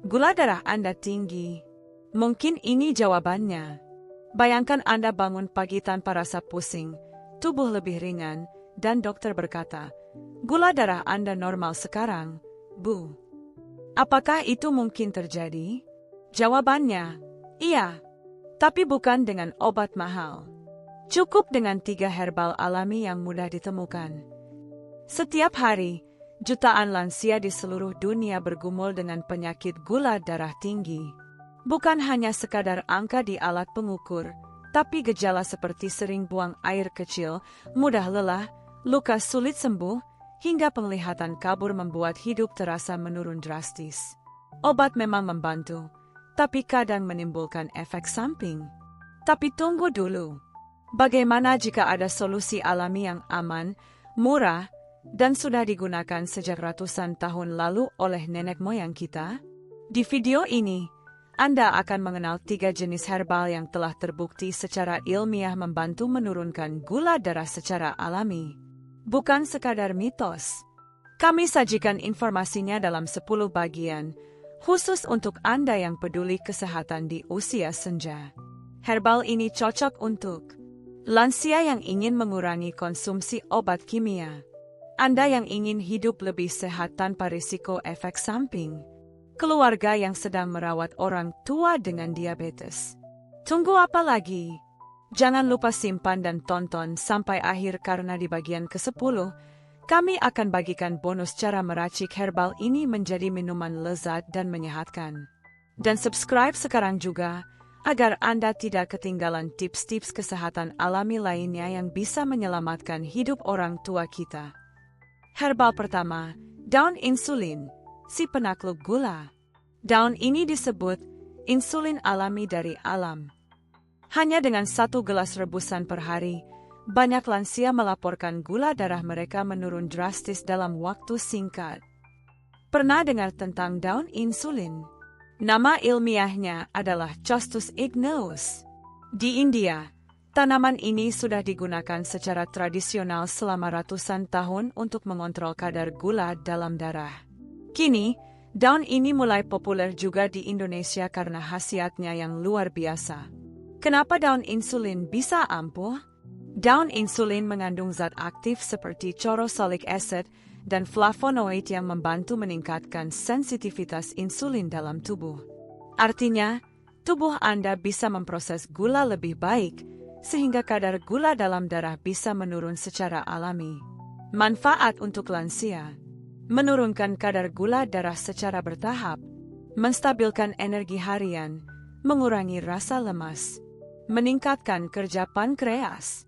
Gula darah Anda tinggi. Mungkin ini jawabannya. Bayangkan Anda bangun pagi tanpa rasa pusing, tubuh lebih ringan, dan dokter berkata, gula darah Anda normal sekarang, Bu. Apakah itu mungkin terjadi? Jawabannya, iya. Tapi bukan dengan obat mahal. Cukup dengan 3 herbal alami yang mudah ditemukan. Setiap hari, jutaan lansia di seluruh dunia bergumul dengan penyakit gula darah tinggi. Bukan hanya sekadar angka di alat pengukur, tapi gejala seperti sering buang air kecil, mudah lelah, luka sulit sembuh, hingga penglihatan kabur membuat hidup terasa menurun drastis. Obat memang membantu, tapi kadang menimbulkan efek samping. Tapi tunggu dulu. Bagaimana jika ada solusi alami yang aman, murah, dan sudah digunakan sejak ratusan tahun lalu oleh nenek moyang kita? Di video ini, Anda akan mengenal 3 jenis herbal yang telah terbukti secara ilmiah membantu menurunkan gula darah secara alami. Bukan sekadar mitos. Kami sajikan informasinya dalam 10 bagian, khusus untuk Anda yang peduli kesehatan di usia senja. Herbal ini cocok untuk lansia yang ingin mengurangi konsumsi obat kimia, Anda yang ingin hidup lebih sehat tanpa risiko efek samping, keluarga yang sedang merawat orang tua dengan diabetes. Tunggu apa lagi? Jangan lupa simpan dan tonton sampai akhir karena di bagian ke-10, kami akan bagikan bonus cara meracik herbal ini menjadi minuman lezat dan menyehatkan. Dan subscribe sekarang juga, agar Anda tidak ketinggalan tips-tips kesehatan alami lainnya yang bisa menyelamatkan hidup orang tua kita. Herbal pertama, daun insulin, si penakluk gula. Daun ini disebut insulin alami dari alam. Hanya dengan 1 gelas rebusan per hari, banyak lansia melaporkan gula darah mereka menurun drastis dalam waktu singkat. Pernah dengar tentang daun insulin? Nama ilmiahnya adalah Costus igneus. Di India, tanaman ini sudah digunakan secara tradisional selama ratusan tahun untuk mengontrol kadar gula dalam darah. Kini, daun ini mulai populer juga di Indonesia karena khasiatnya yang luar biasa. Kenapa daun insulin bisa ampuh? Daun insulin mengandung zat aktif seperti chlorosolic acid dan flavonoid yang membantu meningkatkan sensitivitas insulin dalam tubuh. Artinya, tubuh Anda bisa memproses gula lebih baik, sehingga kadar gula dalam darah bisa menurun secara alami. Manfaat untuk lansia: menurunkan kadar gula darah secara bertahap, menstabilkan energi harian, mengurangi rasa lemas, meningkatkan kerja pankreas,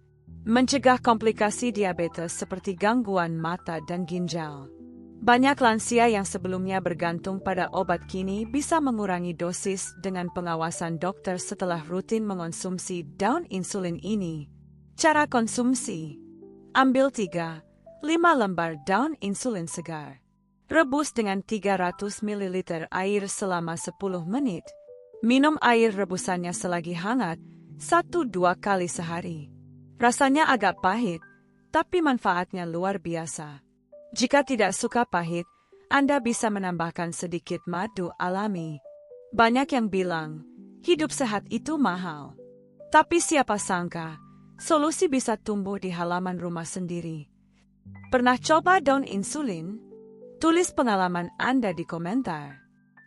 mencegah komplikasi diabetes seperti gangguan mata dan ginjal. Banyak lansia yang sebelumnya bergantung pada obat kini bisa mengurangi dosis dengan pengawasan dokter setelah rutin mengonsumsi daun insulin ini. Cara konsumsi: ambil 3-5 lembar daun insulin segar. Rebus dengan 300 ml air selama 10 menit. Minum air rebusannya selagi hangat, 1-2 kali sehari. Rasanya agak pahit, tapi manfaatnya luar biasa. Jika tidak suka pahit, Anda bisa menambahkan sedikit madu alami. Banyak yang bilang, hidup sehat itu mahal. Tapi siapa sangka, solusi bisa tumbuh di halaman rumah sendiri. Pernah coba daun insulin? Tulis pengalaman Anda di komentar.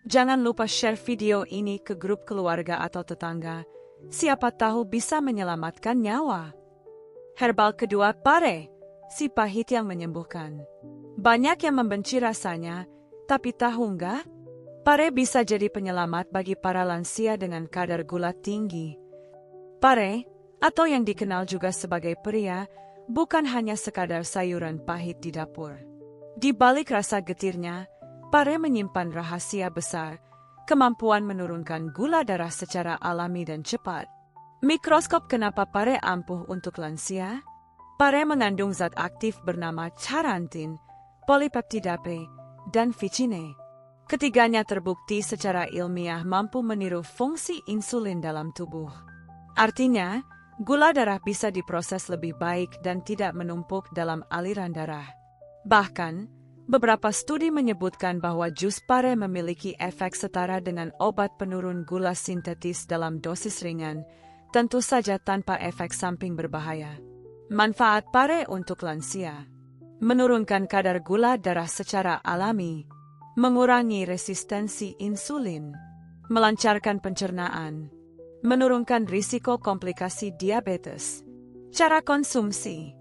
Jangan lupa share video ini ke grup keluarga atau tetangga. Siapa tahu bisa menyelamatkan nyawa. Herbal kedua, pare, si pahit yang menyembuhkan. Banyak yang membenci rasanya, tapi tahu nggak? Pare bisa jadi penyelamat bagi para lansia dengan kadar gula tinggi. Pare, atau yang dikenal juga sebagai pria, bukan hanya sekadar sayuran pahit di dapur. Di balik rasa getirnya, pare menyimpan rahasia besar, kemampuan menurunkan gula darah secara alami dan cepat. Mikroskop kenapa pare ampuh untuk lansia? Pare mengandung zat aktif bernama charantin, polypeptidase, dan vicine. Ketiganya terbukti secara ilmiah mampu meniru fungsi insulin dalam tubuh. Artinya, gula darah bisa diproses lebih baik dan tidak menumpuk dalam aliran darah. Bahkan, Beberapa studi menyebutkan bahwa jus pare memiliki efek setara dengan obat penurun gula sintetis dalam dosis ringan, tentu saja tanpa efek samping berbahaya. Manfaat pare untuk lansia: menurunkan kadar gula darah secara alami, mengurangi resistensi insulin, melancarkan pencernaan, menurunkan risiko komplikasi diabetes. Cara konsumsi: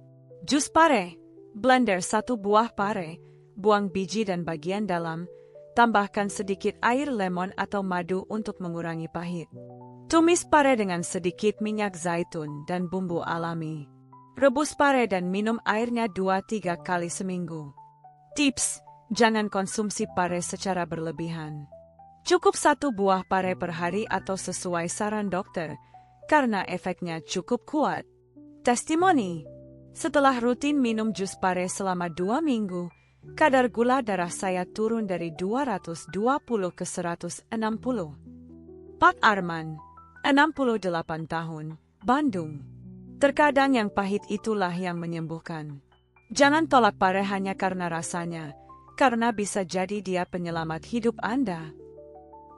jus pare, blender 1 buah pare, buang biji dan bagian dalam, tambahkan sedikit air lemon atau madu untuk mengurangi pahit. Tumis pare dengan sedikit minyak zaitun dan bumbu alami. Rebus pare dan minum airnya 2-3 kali seminggu. Tips: jangan konsumsi pare secara berlebihan. Cukup 1 buah pare per hari atau sesuai saran dokter, karena efeknya cukup kuat. Testimoni: setelah rutin minum jus pare selama 2 minggu, kadar gula darah saya turun dari 220 ke 160. Pak Arman, 68 tahun, Bandung. Terkadang yang pahit itulah yang menyembuhkan. Jangan tolak pare hanya karena rasanya, karena bisa jadi dia penyelamat hidup Anda.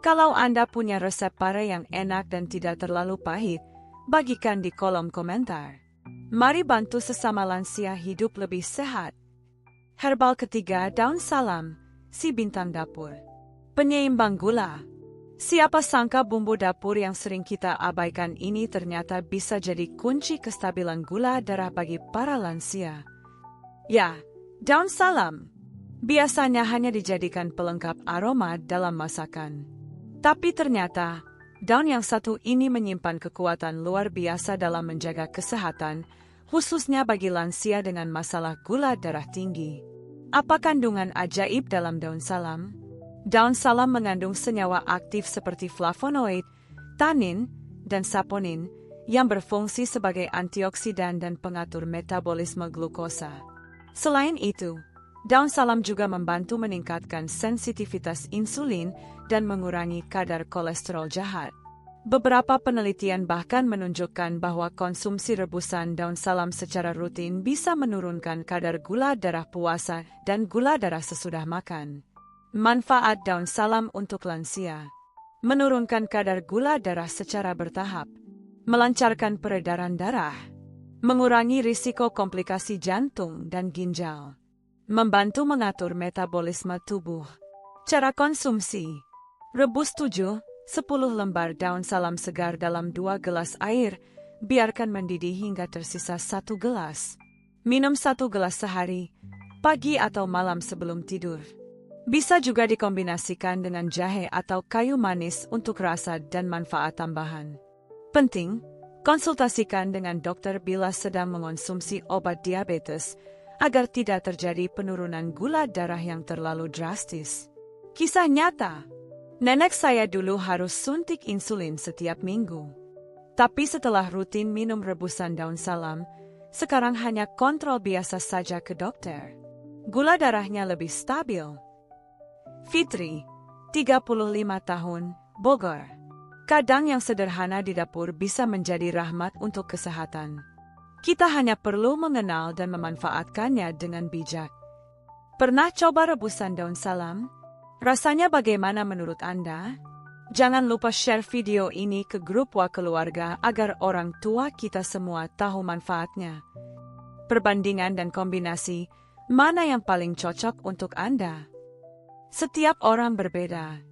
Kalau Anda punya resep pare yang enak dan tidak terlalu pahit, bagikan di kolom komentar. Mari bantu sesama lansia hidup lebih sehat. Herbal ketiga, daun salam, si bintang dapur. Penyeimbang gula. Siapa sangka bumbu dapur yang sering kita abaikan ini ternyata bisa jadi kunci kestabilan gula darah bagi para lansia. Ya, daun salam. Biasanya hanya dijadikan pelengkap aroma dalam masakan. Tapi ternyata, daun yang satu ini menyimpan kekuatan luar biasa dalam menjaga kesehatan, khususnya bagi lansia dengan masalah gula darah tinggi. Apa kandungan ajaib dalam daun salam? Daun salam mengandung senyawa aktif seperti flavonoid, tanin, dan saponin yang berfungsi sebagai antioksidan dan pengatur metabolisme glukosa. Selain itu, daun salam juga membantu meningkatkan sensitivitas insulin dan mengurangi kadar kolesterol jahat. Beberapa penelitian bahkan menunjukkan bahwa konsumsi rebusan daun salam secara rutin bisa menurunkan kadar gula darah puasa dan gula darah sesudah makan. Manfaat daun salam untuk lansia: menurunkan kadar gula darah secara bertahap, melancarkan peredaran darah, mengurangi risiko komplikasi jantung dan ginjal, membantu mengatur metabolisme tubuh. Cara konsumsi: rebus 7-10 lembar daun salam segar dalam 2 gelas air, biarkan mendidih hingga tersisa 1 gelas. Minum 1 gelas sehari, pagi atau malam sebelum tidur. Bisa juga dikombinasikan dengan jahe atau kayu manis untuk rasa dan manfaat tambahan. Penting, konsultasikan dengan dokter bila sedang mengonsumsi obat diabetes, agar tidak terjadi penurunan gula darah yang terlalu drastis. Kisah nyata: nenek saya dulu harus suntik insulin setiap minggu. Tapi setelah rutin minum rebusan daun salam, sekarang hanya kontrol biasa saja ke dokter. Gula darahnya lebih stabil. Fitri, 35 tahun, Bogor. Kadang yang sederhana di dapur bisa menjadi rahmat untuk kesehatan. Kita hanya perlu mengenal dan memanfaatkannya dengan bijak. Pernah coba rebusan daun salam? Rasanya bagaimana menurut Anda? Jangan lupa share video ini ke grup keluarga agar orang tua kita semua tahu manfaatnya. Perbandingan dan kombinasi, mana yang paling cocok untuk Anda? Setiap orang berbeda.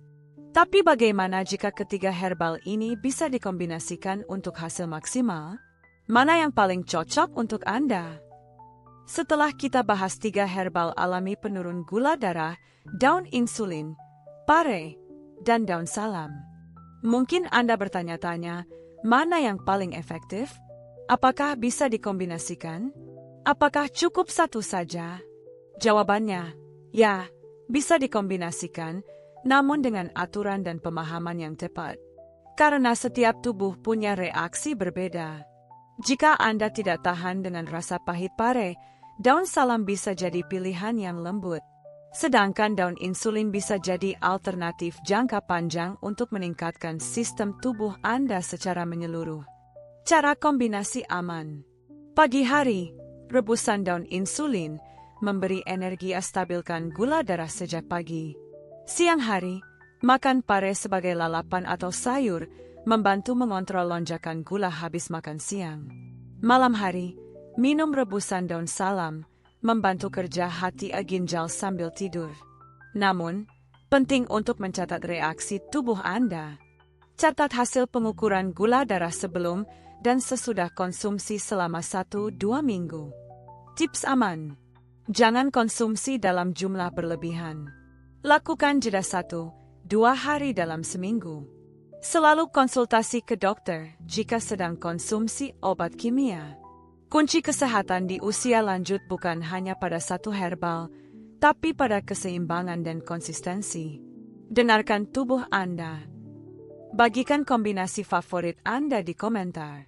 Tapi bagaimana jika ketiga herbal ini bisa dikombinasikan untuk hasil maksimal? Mana yang paling cocok untuk Anda? Setelah kita bahas 3 herbal alami penurun gula darah, daun insulin, pare, dan daun salam, mungkin Anda bertanya-tanya, mana yang paling efektif? Apakah bisa dikombinasikan? Apakah cukup satu saja? Jawabannya, ya, bisa dikombinasikan, namun dengan aturan dan pemahaman yang tepat. Karena setiap tubuh punya reaksi berbeda. Jika Anda tidak tahan dengan rasa pahit pare, daun salam bisa jadi pilihan yang lembut. Sedangkan daun insulin bisa jadi alternatif jangka panjang untuk meningkatkan sistem tubuh Anda secara menyeluruh. Cara kombinasi aman. Pagi hari, rebusan daun insulin, memberi energi stabilkan gula darah sejak pagi. Siang hari, makan pare sebagai lalapan atau sayur, membantu mengontrol lonjakan gula habis makan siang. Malam hari, minum rebusan daun salam, membantu kerja hati ginjal sambil tidur. Namun, penting untuk mencatat reaksi tubuh Anda. Catat hasil pengukuran gula darah sebelum dan sesudah konsumsi selama 1-2 minggu. Tips aman. Jangan konsumsi dalam jumlah berlebihan. Lakukan jeda 1-2 hari dalam seminggu. Selalu konsultasi ke dokter jika sedang konsumsi obat kimia. Kunci kesehatan di usia lanjut bukan hanya pada satu herbal, tapi pada keseimbangan dan konsistensi. Dengarkan tubuh Anda. Bagikan kombinasi favorit Anda di komentar.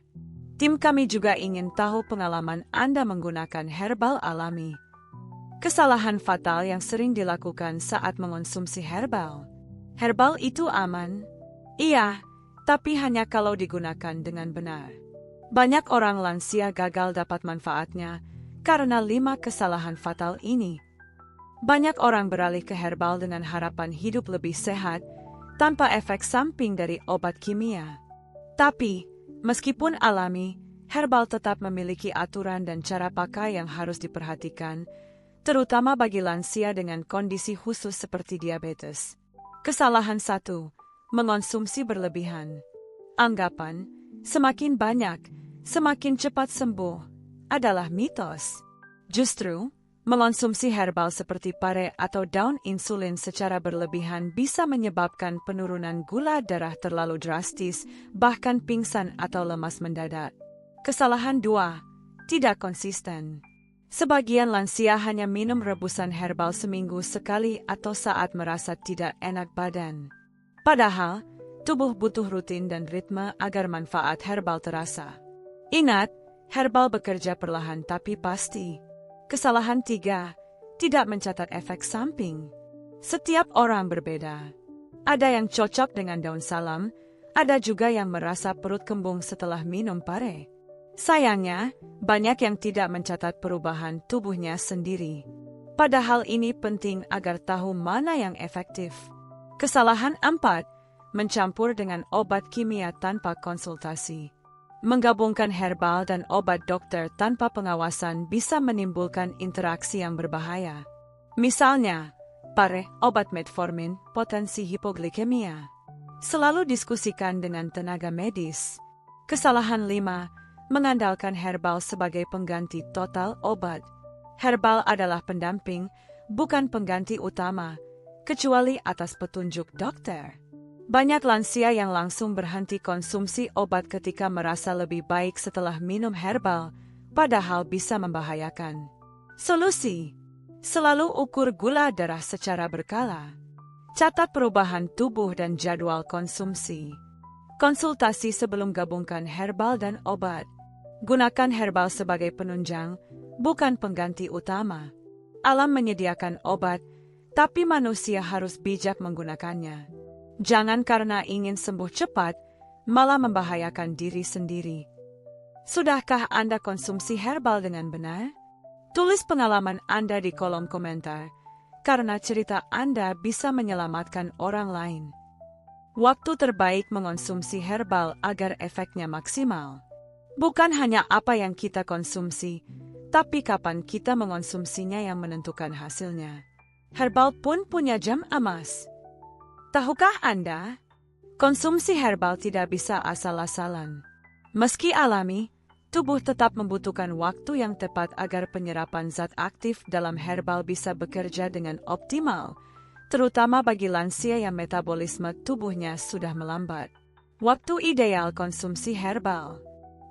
Tim kami juga ingin tahu pengalaman Anda menggunakan herbal alami. Kesalahan fatal yang sering dilakukan saat mengonsumsi herbal. Herbal itu aman? Iya, tapi hanya kalau digunakan dengan benar. Banyak orang lansia gagal dapat manfaatnya karena 5 kesalahan fatal ini. Banyak orang beralih ke herbal dengan harapan hidup lebih sehat tanpa efek samping dari obat kimia. Tapi, meskipun alami, herbal tetap memiliki aturan dan cara pakai yang harus diperhatikan, terutama bagi lansia dengan kondisi khusus seperti diabetes. Kesalahan 1. Mengonsumsi berlebihan. Anggapan, semakin banyak, semakin cepat sembuh, adalah mitos. Justru, mengonsumsi herbal seperti pare atau daun insulin secara berlebihan bisa menyebabkan penurunan gula darah terlalu drastis, bahkan pingsan atau lemas mendadak. Kesalahan 2. Tidak konsisten. Sebagian lansia hanya minum rebusan herbal seminggu sekali atau saat merasa tidak enak badan. Padahal, tubuh butuh rutin dan ritme agar manfaat herbal terasa. Ingat, herbal bekerja perlahan tapi pasti. Kesalahan 3. Tidak mencatat efek samping. Setiap orang berbeda. Ada yang cocok dengan daun salam, ada juga yang merasa perut kembung setelah minum pare. Sayangnya, banyak yang tidak mencatat perubahan tubuhnya sendiri. Padahal ini penting agar tahu mana yang efektif. Kesalahan 4. Mencampur dengan obat kimia tanpa konsultasi. Menggabungkan herbal dan obat dokter tanpa pengawasan bisa menimbulkan interaksi yang berbahaya. Misalnya, pare, obat metformin, potensi hipoglikemia. Selalu diskusikan dengan tenaga medis. Kesalahan 5. Mengandalkan herbal sebagai pengganti total obat. Herbal adalah pendamping, bukan pengganti utama, kecuali atas petunjuk dokter. Banyak lansia yang langsung berhenti konsumsi obat ketika merasa lebih baik setelah minum herbal, padahal bisa membahayakan. Solusi: selalu ukur gula darah secara berkala. Catat perubahan tubuh dan jadwal konsumsi. Konsultasi sebelum gabungkan herbal dan obat. Gunakan herbal sebagai penunjang, bukan pengganti utama. Alam menyediakan obat, tapi manusia harus bijak menggunakannya. Jangan karena ingin sembuh cepat, malah membahayakan diri sendiri. Sudahkah Anda konsumsi herbal dengan benar? Tulis pengalaman Anda di kolom komentar, karena cerita Anda bisa menyelamatkan orang lain. Waktu terbaik mengonsumsi herbal agar efeknya maksimal. Bukan hanya apa yang kita konsumsi, tapi kapan kita mengonsumsinya yang menentukan hasilnya. Herbal pun punya jam emas. Tahukah Anda? Konsumsi herbal tidak bisa asal-asalan. Meski alami, tubuh tetap membutuhkan waktu yang tepat agar penyerapan zat aktif dalam herbal bisa bekerja dengan optimal, terutama bagi lansia yang metabolisme tubuhnya sudah melambat. Waktu ideal konsumsi herbal.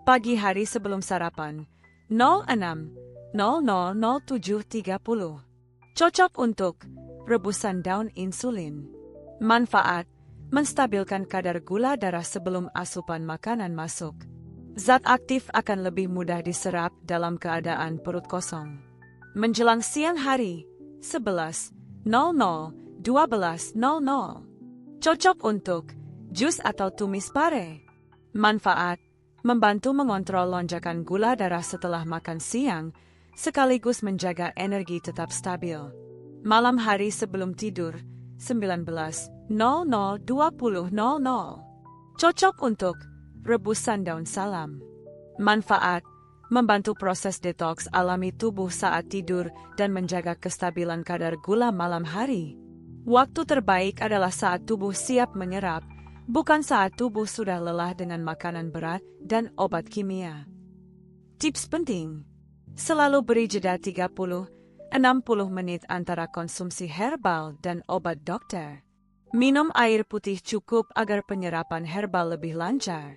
Pagi hari sebelum sarapan, 06.00-07.30. Cocok untuk rebusan daun insulin. Manfaat: menstabilkan kadar gula darah sebelum asupan makanan masuk. Zat aktif akan lebih mudah diserap dalam keadaan perut kosong. Menjelang siang hari, 11.00-12.00. Cocok untuk jus atau tumis pare. Manfaat: membantu mengontrol lonjakan gula darah setelah makan siang, sekaligus menjaga energi tetap stabil. Malam hari sebelum tidur, 19.00-20.00. Cocok untuk rebusan daun salam. Manfaat: membantu proses detoks alami tubuh saat tidur dan menjaga kestabilan kadar gula malam hari. Waktu terbaik adalah saat tubuh siap menyerap, bukan saat tubuh sudah lelah dengan makanan berat dan obat kimia. Tips penting: selalu beri jeda 30-60 menit antara konsumsi herbal dan obat dokter. Minum air putih cukup agar penyerapan herbal lebih lancar.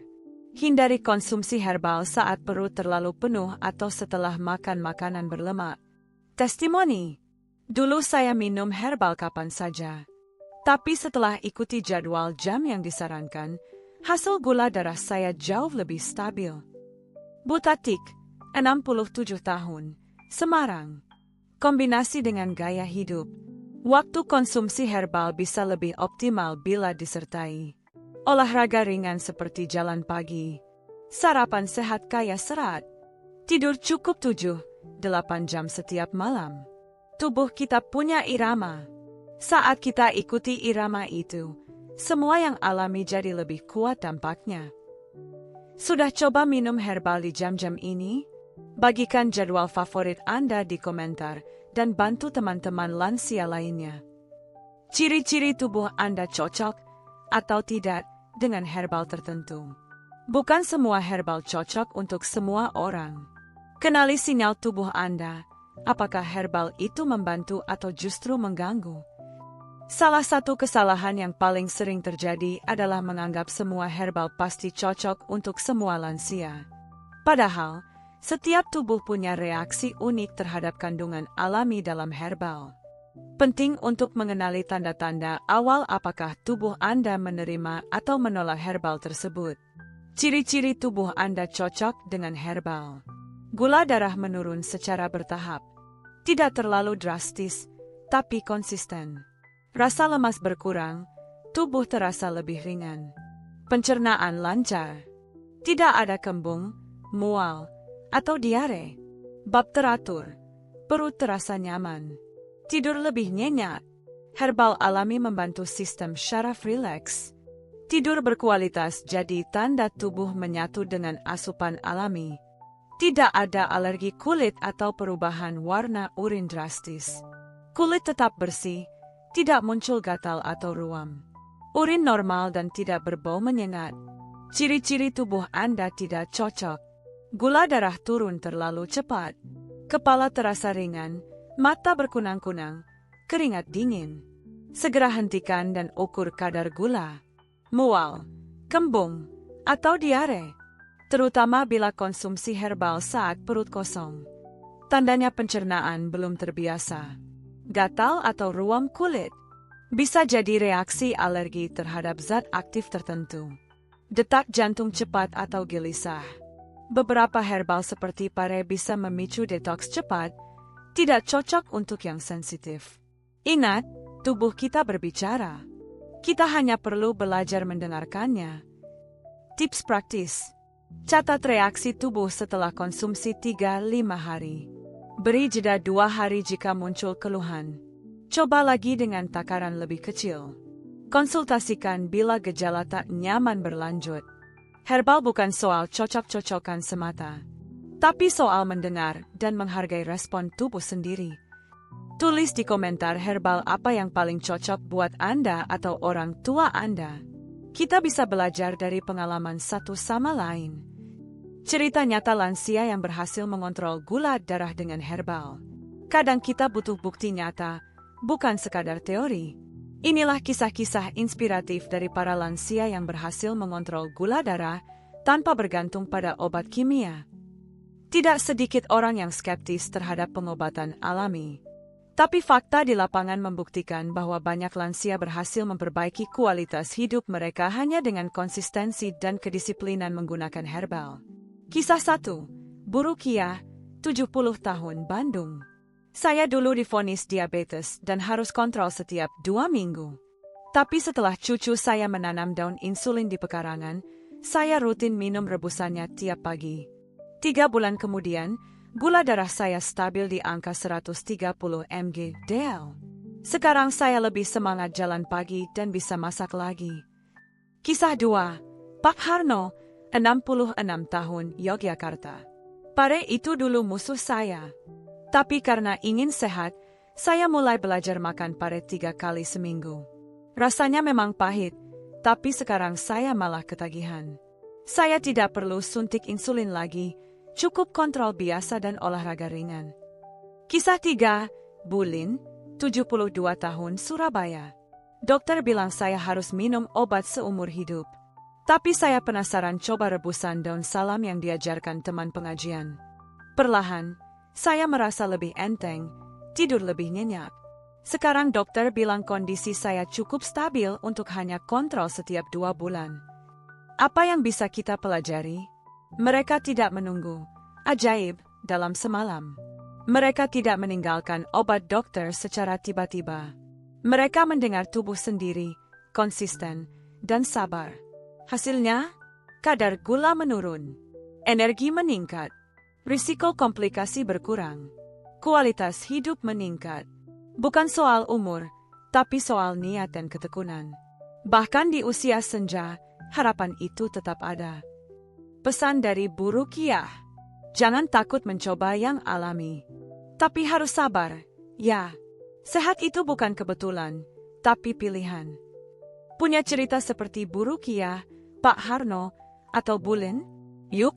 Hindari konsumsi herbal saat perut terlalu penuh atau setelah makan makanan berlemak. Testimoni: dulu saya minum herbal kapan saja. Tapi setelah ikuti jadwal jam yang disarankan, hasil gula darah saya jauh lebih stabil. Butatik, 67 tahun, Semarang. Kombinasi dengan gaya hidup. Waktu konsumsi herbal bisa lebih optimal bila disertai olahraga ringan seperti jalan pagi, sarapan sehat kaya serat, tidur cukup 7-8 jam setiap malam. Tubuh kita punya irama. Saat kita ikuti irama itu, semua yang alami jadi lebih kuat dampaknya. Sudah coba minum herbal di jam-jam ini? Bagikan jadwal favorit Anda di komentar dan bantu teman-teman lansia lainnya. Ciri-ciri tubuh Anda cocok atau tidak dengan herbal tertentu. Bukan semua herbal cocok untuk semua orang. Kenali sinyal tubuh Anda. Apakah herbal itu membantu atau justru mengganggu? Salah satu kesalahan yang paling sering terjadi adalah menganggap semua herbal pasti cocok untuk semua lansia. Padahal, setiap tubuh punya reaksi unik terhadap kandungan alami dalam herbal. Penting untuk mengenali tanda-tanda awal apakah tubuh Anda menerima atau menolak herbal tersebut. Ciri-ciri tubuh Anda cocok dengan herbal. Gula darah menurun secara bertahap. Tidak terlalu drastis, tapi konsisten. Rasa lemas berkurang, tubuh terasa lebih ringan. Pencernaan lancar. Tidak ada kembung, mual, atau diare. Bab teratur. Perut terasa nyaman. Tidur lebih nyenyak. Herbal alami membantu sistem syaraf rileks. Tidur berkualitas jadi tanda tubuh menyatu dengan asupan alami. Tidak ada alergi kulit atau perubahan warna urin drastis. Kulit tetap bersih, tidak muncul gatal atau ruam. Urin normal dan tidak berbau menyengat. Ciri-ciri tubuh Anda tidak cocok. Gula darah turun terlalu cepat. Kepala terasa ringan, mata berkunang-kunang, keringat dingin. Segera hentikan dan ukur kadar gula. Mual, kembung, atau diare. Terutama bila konsumsi herbal saat perut kosong. Tandanya pencernaan belum terbiasa. Gatal atau ruam kulit. Bisa jadi reaksi alergi terhadap zat aktif tertentu. Detak jantung cepat atau gelisah. Beberapa herbal seperti pare bisa memicu detoks cepat, tidak cocok untuk yang sensitif. Ingat, tubuh kita berbicara. Kita hanya perlu belajar mendengarkannya. Tips praktis. Catat reaksi tubuh setelah konsumsi 3-5 hari. Beri jeda 2 hari jika muncul keluhan. Coba lagi dengan takaran lebih kecil. Konsultasikan bila gejala tak nyaman berlanjut. Herbal bukan soal cocok-cocokan semata, tapi soal mendengar dan menghargai respon tubuh sendiri. Tulis di komentar herbal apa yang paling cocok buat Anda atau orang tua Anda. Kita bisa belajar dari pengalaman satu sama lain. Cerita nyata lansia yang berhasil mengontrol gula darah dengan herbal. Kadang kita butuh bukti nyata, bukan sekadar teori. Inilah kisah-kisah inspiratif dari para lansia yang berhasil mengontrol gula darah tanpa bergantung pada obat kimia. Tidak sedikit orang yang skeptis terhadap pengobatan alami. Tapi fakta di lapangan membuktikan bahwa banyak lansia berhasil memperbaiki kualitas hidup mereka hanya dengan konsistensi dan kedisiplinan menggunakan herbal. Kisah 1. Bu Rukiah, 70 tahun, Bandung. Saya dulu divonis diabetes dan harus kontrol setiap 2 minggu. Tapi setelah cucu saya menanam daun insulin di pekarangan, saya rutin minum rebusannya tiap pagi. 3 bulan kemudian, Gula darah saya stabil di angka 130 mg/dl. Sekarang saya lebih semangat jalan pagi dan bisa masak lagi. Kisah 2. Pak Harno, 66 tahun, Yogyakarta. Pare itu dulu musuh saya. Tapi karena ingin sehat, saya mulai belajar makan pare 3 kali seminggu. Rasanya memang pahit, tapi sekarang saya malah ketagihan. Saya tidak perlu suntik insulin lagi, cukup kontrol biasa dan olahraga ringan. Kisah 3. Bulin, 72 tahun, Surabaya. Dokter bilang saya harus minum obat seumur hidup. Tapi saya penasaran coba rebusan daun salam yang diajarkan teman pengajian. Perlahan, saya merasa lebih enteng, tidur lebih nyenyak. Sekarang dokter bilang kondisi saya cukup stabil untuk hanya kontrol setiap 2 bulan. Apa yang bisa kita pelajari? Mereka tidak menunggu. Ajaib, dalam semalam. Mereka tidak meninggalkan obat dokter secara tiba-tiba. Mereka mendengar tubuh sendiri, konsisten, dan sabar. Hasilnya, kadar gula menurun, energi meningkat, risiko komplikasi berkurang, kualitas hidup meningkat. Bukan soal umur, tapi soal niat dan ketekunan. Bahkan di usia senja, harapan itu tetap ada. Pesan dari Bu Rukiah, jangan takut mencoba yang alami, tapi harus sabar. Ya, sehat itu bukan kebetulan, tapi pilihan. Punya cerita seperti Bu Rukiah, Pak Harno, atau Bulin? Yuk,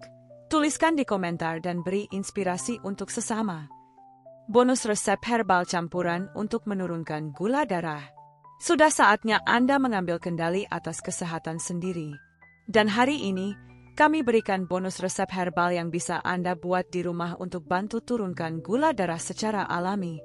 tuliskan di komentar dan beri inspirasi untuk sesama. Bonus resep herbal campuran untuk menurunkan gula darah. Sudah saatnya Anda mengambil kendali atas kesehatan sendiri. Dan hari ini, kami berikan bonus resep herbal yang bisa Anda buat di rumah untuk bantu turunkan gula darah secara alami.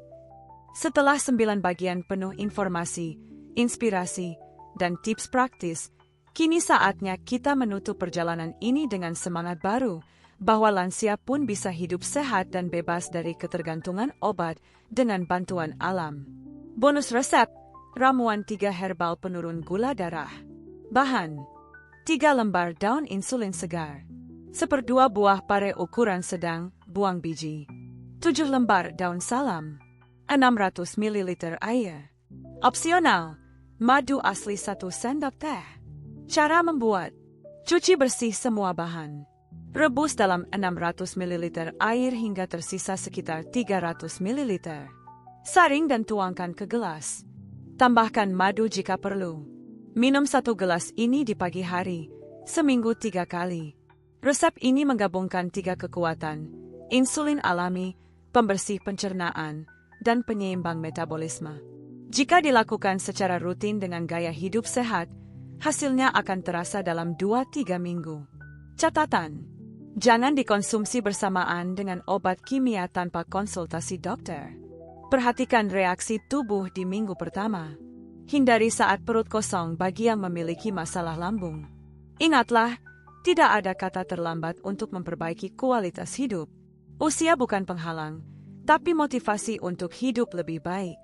Setelah 9 bagian penuh informasi, inspirasi, dan tips praktis, kini saatnya kita menutup perjalanan ini dengan semangat baru, bahwa lansia pun bisa hidup sehat dan bebas dari ketergantungan obat dengan bantuan alam. Bonus resep, ramuan 3 herbal penurun gula darah. Bahan, 3 lembar daun insulin segar, 1/2 buah pare ukuran sedang, buang biji, 7 lembar daun salam, 600 ml air. Opsional, madu asli 1 sendok teh. Cara membuat: cuci bersih semua bahan. Rebus dalam 600 ml air hingga tersisa sekitar 300 ml. Saring dan tuangkan ke gelas. Tambahkan madu jika perlu. Minum 1 gelas ini di pagi hari, seminggu 3 kali. Resep ini menggabungkan 3 kekuatan: insulin alami, pembersih pencernaan, dan penyeimbang metabolisme. Jika dilakukan secara rutin dengan gaya hidup sehat, hasilnya akan terasa dalam 2-3 minggu. Catatan: jangan dikonsumsi bersamaan dengan obat kimia tanpa konsultasi dokter. Perhatikan reaksi tubuh di minggu pertama. Hindari saat perut kosong bagi yang memiliki masalah lambung. Ingatlah, tidak ada kata terlambat untuk memperbaiki kualitas hidup. Usia bukan penghalang, tapi motivasi untuk hidup lebih baik.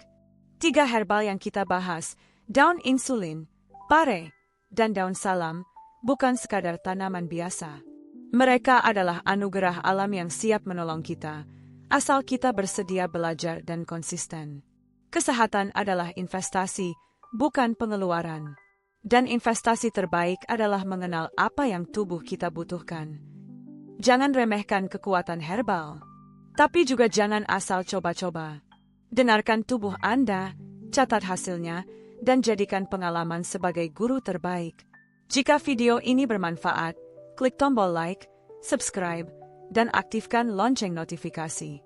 3 herbal yang kita bahas, daun insulin, pare, dan daun salam, bukan sekadar tanaman biasa. Mereka adalah anugerah alam yang siap menolong kita, asal kita bersedia belajar dan konsisten. Kesehatan adalah investasi, bukan pengeluaran. Dan investasi terbaik adalah mengenal apa yang tubuh kita butuhkan. Jangan remehkan kekuatan herbal, tapi juga jangan asal coba-coba. Dengarkan tubuh Anda, catat hasilnya, dan jadikan pengalaman sebagai guru terbaik. Jika video ini bermanfaat, klik tombol like, subscribe, dan aktifkan lonceng notifikasi.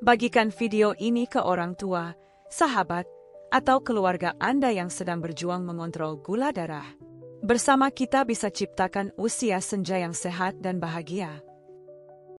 Bagikan video ini ke orang tua, sahabat, atau keluarga Anda yang sedang berjuang mengontrol gula darah. Bersama kita bisa ciptakan usia senja yang sehat dan bahagia.